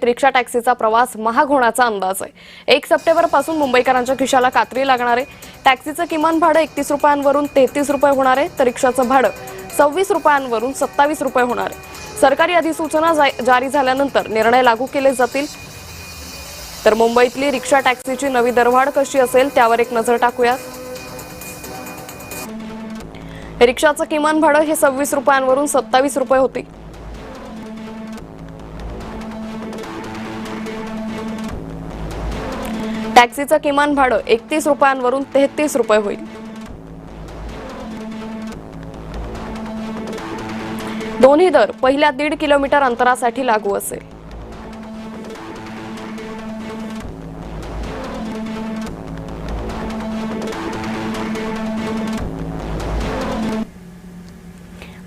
रिक्षा टॅक्सीचा प्रवास महाग होण्याचा अंदाज आहे। 1 सप्टेंबर पासून मुंबईकरांच्या खिशाला कात्री लागणार आहे। टॅक्सीचं किमान भाडं 31 रुपयांवरून 33 रुपये होणार आहे, तर रिक्षाचं भाडं 26 रुपयांवरून 27 रुपये होणार आहे। सरकारी अधिसूचना जारी झाल्यानंतर निर्णय लागू केले जातील। तर मुंबईतली रिक्षा टॅक्सीची नवी दरवाढ कशी असेल त्यावर एक नजर टाकूया। रिक्षाचं किमान भाडं हे 26 रुपयांवरून 27 रुपये होते। टॅक्सीचं किमान भाडं 31 रुपयांवरून 33 रुपये होईल। दोन्ही दर पहिल्या 1.5 किलोमीटर अंतरासाठी लागू असेल।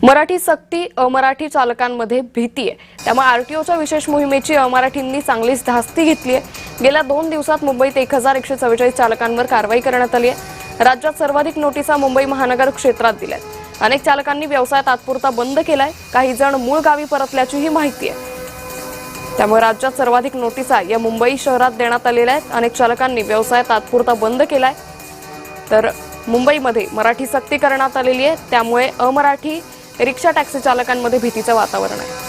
मराठी सक्ती, अमराठी चालकांमध्ये भीती आहे, त्यामुळे आरटीओच्या विशेष मोहिमेची अमराठींनी चांगलीच धास्ती घेतली आहे। गेल्या 2 दिवसात मुंबईत 1144 चालकांवर कारवाई करण्यात आली आहे। राज्यात सर्वाधिक नोटिसा मुंबई महानगर क्षेत्रात दिल्यात। अनेक चालकांनी व्यवसाय तात्पुरता बंद केलाय, काही जण मूळ गावी परतल्याचीही माहिती आहे। त्यामुळे राज्यात सर्वाधिक नोटिसा या मुंबई शहरात देण्यात आलेल्या आहेत। अनेक चालकांनी व्यवसाय तात्पुरता बंद केलाय, तर मुंबईमध्ये मराठी सक्ती करण्यात आलेली आहे। त्यामुळे अमराठी रिक्षा टॅक्सी चालकांमध्ये भीतीचं वातावरण आहे।